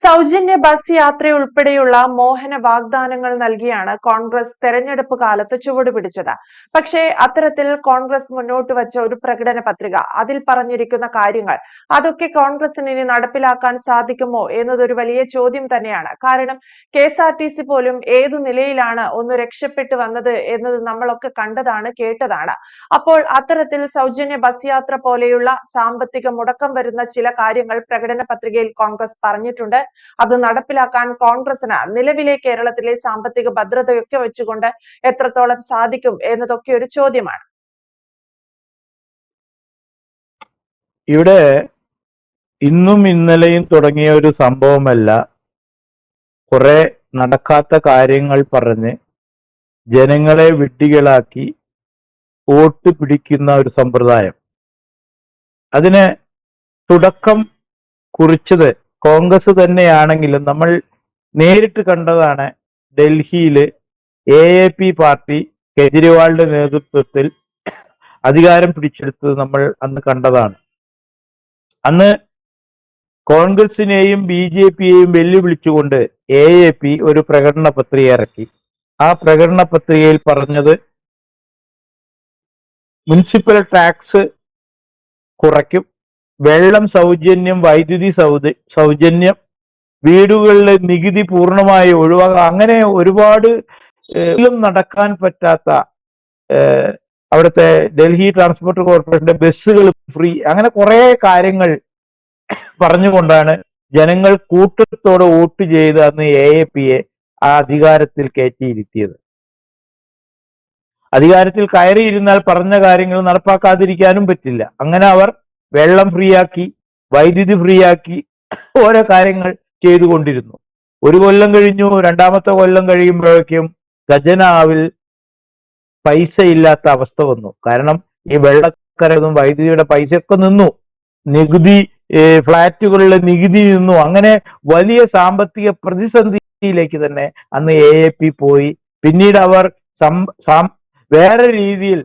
സൗജന്യ ബസ് യാത്രയുൾപ്പെടെയുള്ള മോഹന വാഗ്ദാനങ്ങൾ നൽകിയാണ് കോൺഗ്രസ് തെരഞ്ഞെടുപ്പ് കാലത്ത് ചുവടുപിടിച്ചത്. പക്ഷേ അത്തരത്തിൽ കോൺഗ്രസ് മുന്നോട്ട് വച്ച ഒരു പ്രകടന പത്രിക, അതിൽ പറഞ്ഞിരിക്കുന്ന കാര്യങ്ങൾ അതൊക്കെ കോൺഗ്രസിന് ഇനി നടപ്പിലാക്കാൻ സാധിക്കുമോ എന്നതൊരു വലിയ ചോദ്യം തന്നെയാണ്. കാരണം KSRTC പോലും ഏതു നിലയിലാണ് ഒന്ന് രക്ഷപ്പെട്ടു വന്നത് എന്നത് നമ്മളൊക്കെ കണ്ടതാണ്, കേട്ടതാണ്. അപ്പോൾ അത്തരത്തിൽ സൗജന്യ ബസ് യാത്ര പോലെയുള്ള സാമ്പത്തിക മുടക്കം വരുന്ന ചില കാര്യങ്ങൾ പ്രകടന പത്രികയിൽ കോൺഗ്രസ് പറഞ്ഞിട്ടുണ്ട്. അത് നടപ്പിലാക്കാൻ കോൺഗ്രസിന് നിലവിലെ കേരളത്തിലെ സാമ്പത്തിക ഭദ്രതയൊക്കെ വെച്ചുകൊണ്ട് എത്രത്തോളം സാധിക്കും എന്നതൊക്കെ ഒരു ചോദ്യമാണ്. ഇവിടെ ഇന്നും ഇന്നലെയും തുടങ്ങിയ ഒരു സംഭവമല്ല. കുറെ നടക്കാത്ത കാര്യങ്ങൾ പറഞ്ഞ് ജനങ്ങളെ വിഡ്ഢികളാക്കി വോട്ട് പിടിക്കുന്ന ഒരു സമ്പ്രദായം. അതിന് തുടക്കം കുറിച്ചത് കോൺഗ്രസ് തന്നെയാണെങ്കിലും നമ്മൾ നേരിട്ട് കണ്ടതാണ്. ഡൽഹിയിൽ AAP പാർട്ടി കേജ്രിവാളിന്റെ നേതൃത്വത്തിൽ അധികാരം പിടിച്ചെടുത്തത് നമ്മൾ അന്ന് കണ്ടതാണ്. അന്ന് കോൺഗ്രസിനെയും BJPയെയും വെല്ലുവിളിച്ചുകൊണ്ട് AAP ഒരു പ്രകടന പത്രിക ഇറക്കി. ആ പ്രകടന പത്രികയിൽ പറഞ്ഞത് മുനിസിപ്പൽ ടാക്സ് കുറയ്ക്കും, വെള്ളം സൗജന്യം, വൈദ്യുതി സൗജന്യം, വീടുകളിലെ നികുതി പൂർണ്ണമായി ഒഴിവാക്കുക. അങ്ങനെ ഒരുപാട് നടക്കാൻ പറ്റാത്ത അവിടുത്തെ ഡൽഹി ട്രാൻസ്പോർട്ട് കോർപ്പറേഷന്റെ ബസ്സുകൾ ഫ്രീ, അങ്ങനെ കുറെ കാര്യങ്ങൾ പറഞ്ഞുകൊണ്ടാണ് ജനങ്ങൾ കൂട്ടത്തോടെ വോട്ട് ചെയ്ത് അന്ന് AAPയെ ആ അധികാരത്തിൽ കയറ്റിയിരുത്തിയത്. അധികാരത്തിൽ കയറിയിരുന്നാൽ പറഞ്ഞ കാര്യങ്ങൾ നടപ്പാക്കാതിരിക്കാനും പറ്റില്ല. അങ്ങനെ അവർ വെള്ളം ഫ്രീ ആക്കി, വൈദ്യുതി ഫ്രീ ആക്കി, ഓരോ കാര്യങ്ങൾ ചെയ്തുകൊണ്ടിരുന്നു. ഒരു കൊല്ലം കഴിഞ്ഞു. രണ്ടാമത്തെ കൊല്ലം കഴിയുമ്പോഴേക്കും ഖജനാവിൽ പൈസ ഇല്ലാത്ത അവസ്ഥ വന്നു. കാരണം ഈ വെള്ളക്കരതും വൈദ്യുതിയുടെ പൈസയൊക്കെ നിന്നു, നികുതി ഫ്ലാറ്റുകളിലെ നികുതി നിന്നു. അങ്ങനെ വലിയ സാമ്പത്തിക പ്രതിസന്ധിയിലേക്ക് തന്നെ അന്ന് AAP പോയി. പിന്നീട് അവർ വേറെ രീതിയിൽ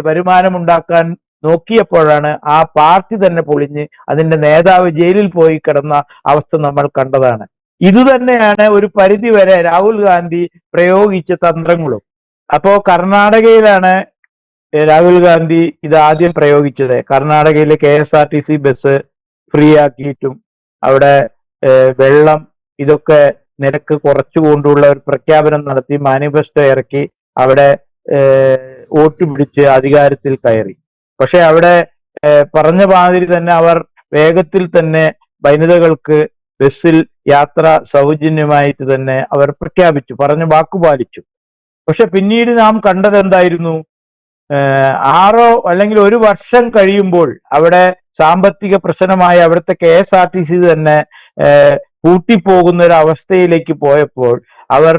വരുമാനമുണ്ടാക്കാൻ നോക്കിയപ്പോഴാണ് ആ പാർട്ടി തന്നെ പൊളിഞ്ഞ് അതിന്റെ നേതാവ് ജയിലിൽ പോയി കിടന്ന അവസ്ഥ നമ്മൾ കണ്ടതാണ്. ഇതുതന്നെയാണ് ഒരു പരിധി വരെ രാഹുൽ ഗാന്ധി പ്രയോഗിച്ച തന്ത്രങ്ങളും. അപ്പോ കർണാടകയിലാണ് രാഹുൽ ഗാന്ധി ഇത് ആദ്യം പ്രയോഗിച്ചത്. കർണാടകയിലെ KSRTC ബസ് ഫ്രീ ആക്കിയിട്ടും അവിടെ വെള്ളം ഇതൊക്കെ നിരക്ക് കുറച്ചുകൊണ്ടുള്ള ഒരു പ്രഖ്യാപനം നടത്തി, മാനിഫെസ്റ്റോ ഇറക്കി, അവിടെ വോട്ട് പിടിച്ച് അധികാരത്തിൽ കയറി. പക്ഷെ അവിടെ പറഞ്ഞ മാതിരി തന്നെ അവർ വേഗത്തിൽ തന്നെ വനിതകൾക്ക് ബസ്സിൽ യാത്ര സൗജന്യമായിട്ട് തന്നെ അവർ പ്രഖ്യാപിച്ചു, പറഞ്ഞ വാക്കുപാലിച്ചു. പക്ഷെ പിന്നീട് നാം കണ്ടത് എന്തായിരുന്നു? 6 അല്ലെങ്കിൽ 1 വർഷം കഴിയുമ്പോൾ അവിടെ സാമ്പത്തിക പ്രശ്നമായ അവിടുത്തെ KSRTC തന്നെ പൂട്ടിപ്പോകുന്ന ഒരു അവസ്ഥയിലേക്ക് പോയപ്പോൾ അവർ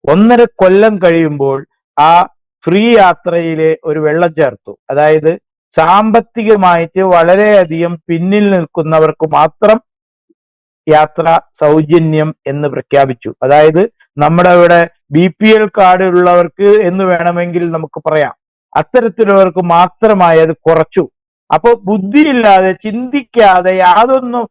1.5 കൊല്ലം കഴിയുമ്പോൾ ആ ഫ്രീ യാത്രയിലെ ഒരു വെള്ളം ചേർത്തു. അതായത് സാമ്പത്തികമായിട്ട് വളരെയധികം പിന്നിൽ നിൽക്കുന്നവർക്ക് മാത്രം യാത്ര സൗജന്യം എന്ന് പ്രഖ്യാപിച്ചു. അതായത് നമ്മുടെ ഇവിടെ BPL കാർഡ് ഉള്ളവർക്ക് എന്ന് വേണമെങ്കിൽ നമുക്ക് പറയാം, അത്തരത്തിലുള്ളവർക്ക് മാത്രമായി അത് കുറച്ചു. അപ്പൊ ബുദ്ധിയില്ലാതെ, ചിന്തിക്കാതെ, യാതൊന്നും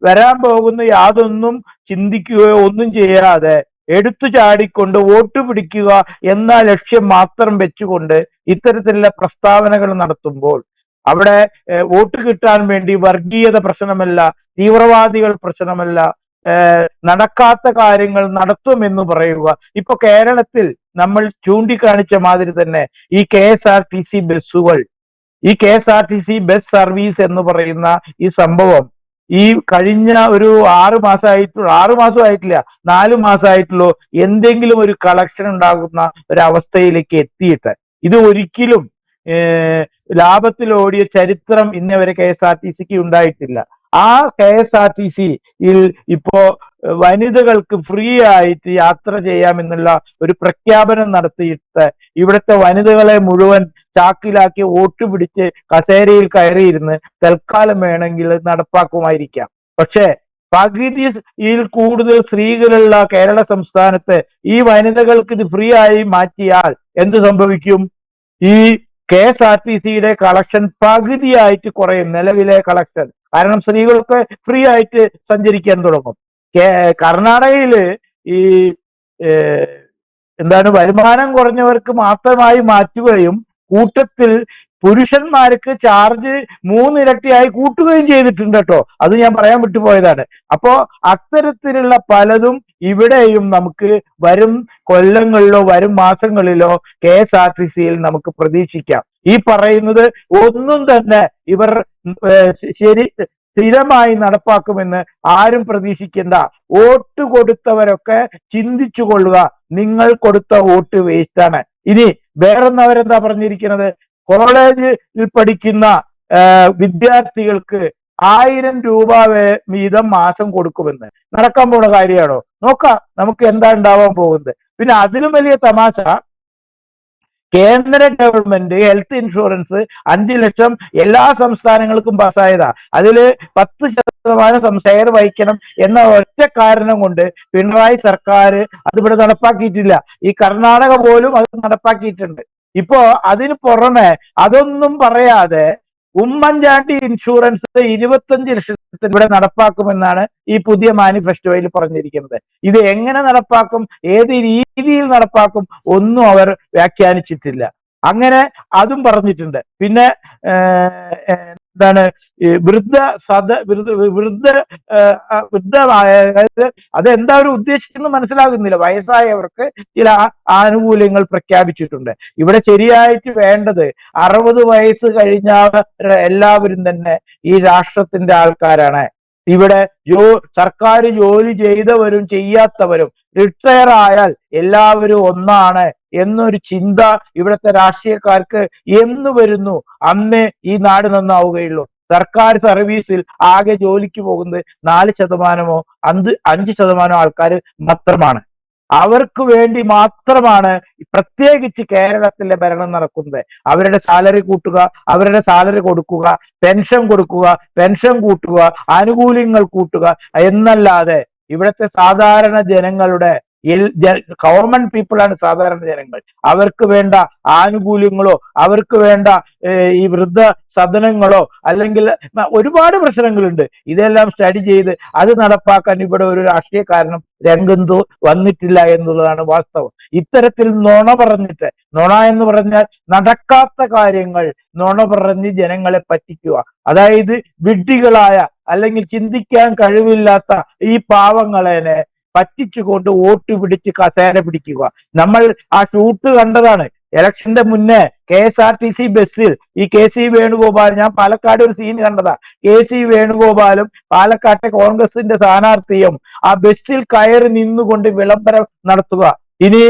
വരാൻ പോകുന്ന യാതൊന്നും ചിന്തിക്കുകയോ ഒന്നും ചെയ്യാതെ എടുത്തു ചാടിക്കൊണ്ട് വോട്ട് പിടിക്കുക എന്ന ലക്ഷ്യം മാത്രം വെച്ചുകൊണ്ട് ഇത്തരത്തിലുള്ള പ്രസ്താവനകൾ നടത്തുമ്പോൾ അവിടെ വോട്ട് കിട്ടാൻ വേണ്ടി വർഗീയത പ്രശ്നമല്ല, തീവ്രവാദികൾ പ്രശ്നമല്ല, നടക്കാത്ത കാര്യങ്ങൾ നടത്തുമെന്ന് പറയുക. ഇപ്പൊ കേരളത്തിൽ നമ്മൾ ചൂണ്ടിക്കാണിച്ച മാതിരി തന്നെ ഈ KSRTC ബസ്സുകൾ, ഈ KSRTC ബസ് സർവീസ് എന്ന് പറയുന്ന ഈ സംഭവം ഈ കഴിഞ്ഞ ഒരു 6 മാസമായിട്ടില്ല, 4 മാസമായിട്ടുള്ളൂ എന്തെങ്കിലും ഒരു കളക്ഷൻ ഉണ്ടാകുന്ന ഒരവസ്ഥയിലേക്ക് എത്തിയിട്ട്. ഇത് ഒരിക്കലും ലാഭത്തിൽ ഓടിയ ചരിത്രം ഇന്നേവരെ KSRTCക്ക് ഉണ്ടായിട്ടില്ല. ആ KSRTCയിൽ ഇപ്പോ വനിതകൾക്ക് ഫ്രീ ആയിട്ട് യാത്ര ചെയ്യാമെന്നുള്ള ഒരു പ്രഖ്യാപനം നടത്തിയിട്ട് ഇവിടുത്തെ വനിതകളെ മുഴുവൻ ചാക്കിലാക്കി വോട്ട് പിടിച്ച് കസേരയിൽ കയറിയിരുന്ന് തൽക്കാലം വേണമെങ്കിൽ നടപ്പാക്കുമായിരിക്കാം. പക്ഷേ പകുതിയിൽ കൂടുതൽ സ്ത്രീകളുള്ള കേരള സംസ്ഥാനത്ത് ഈ വനിതകൾക്ക് ഇത് ഫ്രീ ആയി മാറ്റിയാൽ എന്ത് സംഭവിക്കും? ഈ KSRTCയുടെ കളക്ഷൻ പകുതിയായിട്ട് കുറയും, നിലവിലെ കളക്ഷൻ. കാരണം സ്ത്രീകൾക്ക് ഫ്രീ ആയിട്ട് സഞ്ചരിക്കാൻ തുടങ്ങും. കർണാടകയില് ഈ എന്താണ് വരുമാനം കുറഞ്ഞവർക്ക് മാത്രമായി മാറ്റുകയും കൂട്ടത്തിൽ പുരുഷന്മാർക്ക് ചാർജ് 3 ഇരട്ടിയായി കൂട്ടുകയും ചെയ്തിട്ടുണ്ട് കേട്ടോ. അത് ഞാൻ പറയാൻ വിട്ടുപോയതാണ്. അപ്പോ അത്തരത്തിലുള്ള പലതും ഇവിടെയും നമുക്ക് വരും കൊല്ലങ്ങളിലോ വരും മാസങ്ങളിലോ KSRTCയിൽ നമുക്ക് പ്രതീക്ഷിക്കാം. ഈ പറയുന്നത് ഒന്നും തന്നെ ഇവർ സ്ഥിരമായി നടപ്പാക്കുമെന്ന് ആരും പ്രതീക്ഷിക്കേണ്ട. വോട്ട് കൊടുത്തവരൊക്കെ ചിന്തിച്ചു കൊള്ളുക, നിങ്ങൾ കൊടുത്ത വോട്ട് വേസ്റ്റ് ആണ്. ഇനി വേറൊന്നവരെന്താ പറഞ്ഞിരിക്കുന്നത്, കോളേജിൽ പഠിക്കുന്ന വിദ്യാർത്ഥികൾക്ക് 1000 രൂപ വീതം മാസം കൊടുക്കുമെന്ന്. നടക്കാൻ പോണ കാര്യമാണോ? നോക്കാം നമുക്ക് എന്താ ഉണ്ടാവാൻ പോകുന്നത്. പിന്നെ അതിലും വലിയ തമാശ, കേന്ദ്ര ഗവൺമെന്റ് ഹെൽത്ത് ഇൻഷുറൻസ് 5 ലക്ഷം എല്ലാ സംസ്ഥാനങ്ങൾക്കും പാസ്സായതാ. അതില് 10% ഷെയർ വഹിക്കണം എന്ന ഒറ്റ കാരണം കൊണ്ട് പിണറായി സർക്കാർ അതിവിടെ നടപ്പാക്കിയിട്ടില്ല. ഈ കർണാടക പോലും അത് നടപ്പാക്കിയിട്ടുണ്ട്. ഇപ്പോ അതിന് പുറമെ അതൊന്നും പറയാതെ ഉമ്മൻചാണ്ടി ഇൻഷുറൻസ് 25 ലക്ഷത്തിന് ഇവിടെ നടപ്പാക്കുമെന്നാണ് ഈ പുതിയ മാനിഫെസ്റ്റോയിൽ പറഞ്ഞിരിക്കുന്നത്. ഇത് എങ്ങനെ നടപ്പാക്കും, ഏത് രീതിയിൽ നടപ്പാക്കും ഒന്നും അവർ വ്യാഖ്യാനിച്ചിട്ടില്ല. അങ്ങനെ അതും പറഞ്ഞിട്ടുണ്ട്. പിന്നെ എന്താണ് വൃദ്ധമായ, അതായത് അതെന്താ അവർ ഉദ്ദേശിക്കുന്നത് മനസ്സിലാകുന്നില്ല. വയസ്സായവർക്ക് ചില ആനുകൂല്യങ്ങൾ പ്രഖ്യാപിച്ചിട്ടുണ്ട്. ഇവിടെ ശരിയായിട്ട് വേണ്ടത് 60 വയസ്സ് കഴിഞ്ഞ എല്ലാവരും തന്നെ ഈ രാഷ്ട്രത്തിന്റെ ആൾക്കാരാണ്. ഇവിടെ സർക്കാർ ജോലി ചെയ്തവരും ചെയ്യാത്തവരും റിട്ടയർ ആയാൽ എല്ലാവരും ഒന്നാണ് എന്നൊരു ചിന്ത ഇവിടുത്തെ രാഷ്ട്രീയക്കാർക്ക് എന്ന് വരുന്നു, അന്നേ ഈ നാട് നന്നാവുകയുള്ളൂ. സർക്കാർ സർവീസിൽ ആകെ ജോലിക്ക് പോകുന്നത് 4%, 5% ആൾക്കാർ മാത്രമാണ്. അവർക്ക് വേണ്ടി മാത്രമാണ് പ്രത്യേകിച്ച് കേരളത്തിലെ ഭരണം നടക്കുന്നത്. അവരുടെ സാലറി കൂട്ടുക, അവരുടെ സാലറി കൊടുക്കുക, പെൻഷൻ കൊടുക്കുക, പെൻഷൻ കൂട്ടുക, ആനുകൂല്യങ്ങൾ കൂട്ടുക എന്നല്ലാതെ ഇവിടുത്തെ സാധാരണ ജനങ്ങളുടെ കോമൺ പീപ്പിൾ ആണ് സാധാരണ ജനങ്ങൾ. അവർക്ക് വേണ്ട ആനുകൂല്യങ്ങളോ അവർക്ക് വേണ്ട ഈ വൃദ്ധ സദനങ്ങളോ അല്ലെങ്കിൽ ഒരുപാട് പ്രശ്നങ്ങളുണ്ട്. ഇതെല്ലാം സ്റ്റഡി ചെയ്ത് അത് നടപ്പാക്കാൻ ഇവിടെ ഒരു രാഷ്ട്രീയക്കാരനും രംഗത്ത് വന്നിട്ടില്ല എന്നുള്ളതാണ് വാസ്തവം. ഇത്തരത്തിൽ നുണ പറഞ്ഞിട്ട്, നുണ എന്ന് പറഞ്ഞാൽ നടക്കാത്ത കാര്യങ്ങൾ നുണ പറഞ്ഞ് ജനങ്ങളെ പറ്റിക്കുക, അതായത് വിഡ്ഢികളായ അല്ലെങ്കിൽ ചിന്തിക്കാൻ കഴിവില്ലാത്ത ഈ പാവങ്ങളെ പറ്റിച്ചുകൊണ്ട് വോട്ട് പിടിച്ച് കസേര പിടിക്കുക. നമ്മൾ ആ ഷൂട്ട് കണ്ടതാണ്. ഇലക്ഷന്റെ മുന്നേ KSRTC ബസ്സിൽ ഈ KC വേണുഗോപാൽ, ഞാൻ പാലക്കാട് ഒരു സീൻ കണ്ടതാ, KC വേണുഗോപാലും പാലക്കാട്ടെ കോൺഗ്രസിന്റെ സ്ഥാനാർത്ഥിയും ആ ബസ്സിൽ കയറി നിന്നുകൊണ്ട് വിളംബരം നടത്തുക. ഇനി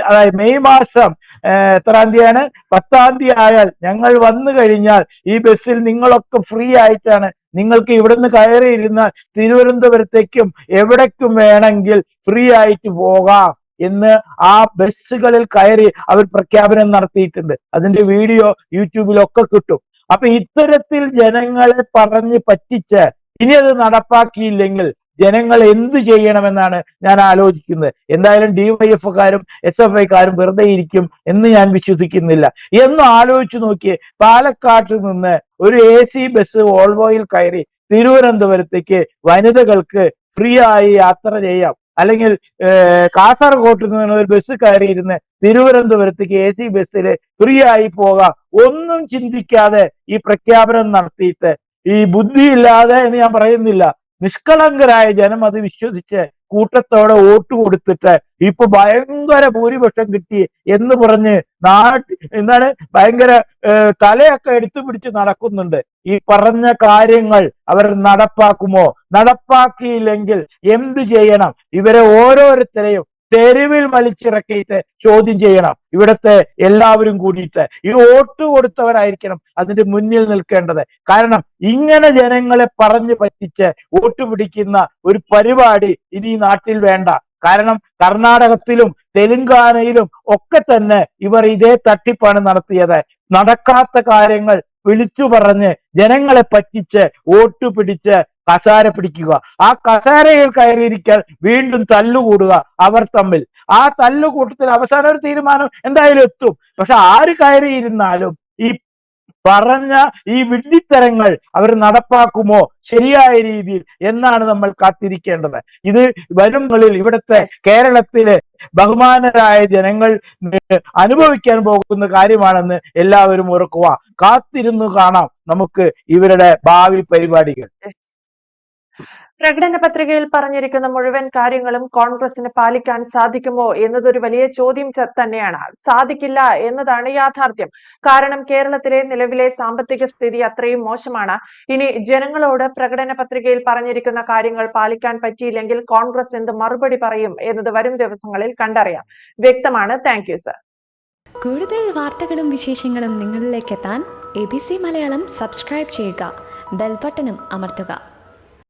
അതായത് മെയ് മാസം എത്രാം തീയതിയാണ്, 10-ാം തീയതി ആയാൽ ഞങ്ങൾ വന്നു കഴിഞ്ഞാൽ ഈ ബസ്സിൽ നിങ്ങളൊക്കെ ഫ്രീ ആയിട്ടാണ്, നിങ്ങൾക്ക് ഇവിടുന്ന് കയറി ഇരുന്നാൽ തിരുവനന്തപുരത്തേക്കും എവിടേക്കും വേണമെങ്കിൽ ഫ്രീ ആയിട്ട് പോകാം എന്ന് ആ ബസ്സുകളിൽ കയറി അവർ പ്രഖ്യാപനം നടത്തിയിട്ടുണ്ട്. അതിന്റെ വീഡിയോ യൂട്യൂബിലൊക്കെ കിട്ടും. അപ്പൊ ഇത്തരത്തിൽ ജനങ്ങളെ പറഞ്ഞ് പറ്റിച്ച് ഇനി അത് നടപ്പാക്കിയില്ലെങ്കിൽ ജനങ്ങൾ എന്തു ചെയ്യണമെന്നാണ് ഞാൻ ആലോചിക്കുന്നത്. എന്തായാലും DYF-കാരും SFI-കാരും വെറുതെ ഇരിക്കും എന്ന് ഞാൻ വിശ്വസിക്കുന്നില്ല. എന്ന് ആലോചിച്ചു നോക്കിയേ, പാലക്കാട്ട് നിന്ന് ഒരു AC ബസ് വോൾവോയിൽ കയറി തിരുവനന്തപുരത്തേക്ക് വനിതകൾക്ക് ഫ്രീ ആയി യാത്ര ചെയ്യാം, അല്ലെങ്കിൽ കാസർഗോട്ട് നിന്ന് ഒരു ബസ് കയറിയിരുന്ന് തിരുവനന്തപുരത്തേക്ക് AC ബസ്സിൽ ഫ്രീ ആയി പോകാം. ഒന്നും ചിന്തിക്കാതെ ഈ പ്രഖ്യാപനം നടത്തിയിട്ട്, ഈ ബുദ്ധിയില്ലാതെ എന്ന് ഞാൻ പറയുന്നില്ല, നിഷ്കളങ്കരായ ജനം അത് വിശ്വസിച്ച് കൂട്ടത്തോടെ വോട്ട് കൊടുത്തിട്ട് ഇപ്പൊ ഭയങ്കര ഭൂരിപക്ഷം കിട്ടി എന്ന് പറഞ്ഞ് എന്താണ് ഭയങ്കര തലയൊക്കെ എടുത്തു പിടിച്ച് നടക്കുന്നുണ്ട്. ഈ പറഞ്ഞ കാര്യങ്ങൾ അവർ നടപ്പാക്കുമോ? നടപ്പാക്കിയില്ലെങ്കിൽ എന്ത് ചെയ്യണം? ഇവരെ ഓരോരുത്തരെയും തെരുവിൽ വലിച്ചിറക്കിയിട്ട് ചോദ്യം ചെയ്യണം. ഇവിടുത്തെ എല്ലാവരും കൂടിയിട്ട് ഇത് വോട്ട് കൊടുത്തവരായിരിക്കണം അതിന്റെ മുന്നിൽ നിൽക്കേണ്ടത്. കാരണം ഇങ്ങനെ ജനങ്ങളെ പറഞ്ഞു പറ്റിച്ച് വോട്ട് പിടിക്കുന്ന ഒരു പരിപാടി ഇനി നാട്ടിൽ വേണ്ട. കാരണം കർണാടകത്തിലും തെലുങ്കാനയിലും ഒക്കെ തന്നെ ഇവർ ഇതേ തട്ടിപ്പാണ് നടത്തിയത്. നടക്കാത്ത കാര്യങ്ങൾ വിളിച്ചു പറഞ്ഞ് ജനങ്ങളെ പറ്റിച്ച് വോട്ട് പിടിച്ച് കസാര പിടിക്കുക. ആ കസാരയിൽ കയറിയിരിക്കാൻ വീണ്ടും തല്ലുകൂടുക അവർ തമ്മിൽ. ആ തല്ലുകൂട്ടത്തിൽ അവസാന ഒരു തീരുമാനം എന്തായാലും എത്തും. പക്ഷെ ആര് കയറിയിരുന്നാലും ഈ പറഞ്ഞ ഈ വിഡ്ഢിത്തരങ്ങൾ അവർ നടപ്പാക്കുമോ ശരിയായ രീതിയിൽ എന്നാണ് നമ്മൾ കാത്തിരിക്കേണ്ടത്. ഇത് വരുങ്ങളിൽ ഇവിടുത്തെ കേരളത്തിലെ ബഹുമാനരായ ജനങ്ങൾ അനുഭവിക്കാൻ പോകുന്ന കാര്യമാണെന്ന് എല്ലാവരും ഓർക്കുക. കാത്തിരുന്നു കാണാം നമുക്ക് ഇവരുടെ ഭാവി പരിപാടികൾ. പ്രകടന പത്രികയിൽ പറഞ്ഞിരിക്കുന്ന മുഴുവൻ കാര്യങ്ങളും കോൺഗ്രസിന് പാലിക്കാൻ സാധിക്കുമോ എന്നതൊരു വലിയ ചോദ്യം തന്നെയാണ്. സാധിക്കില്ല എന്നതാണ് യാഥാർത്ഥ്യം. കാരണം കേരളത്തിലെ നിലവിലെ സാമ്പത്തിക സ്ഥിതി അത്രയും മോശമാണ്. ഇനി ജനങ്ങളോട് പ്രകടന പത്രികയിൽ പറഞ്ഞിരിക്കുന്ന കാര്യങ്ങൾ പാലിക്കാൻ പറ്റിയില്ലെങ്കിൽ കോൺഗ്രസ് എന്ത് മറുപടി പറയും എന്നത് വരും ദിവസങ്ങളിൽ കണ്ടറിയാം. വ്യക്തമാണ്. Thank you sir. കൂടുതൽ വാർത്തകളും വിശേഷങ്ങളും നിങ്ങളിലേക്ക് എത്താൻ ABC മലയാളം സബ്സ്ക്രൈബ് ചെയ്യുക, ബെൽ ബട്ടണും അമർത്തുക.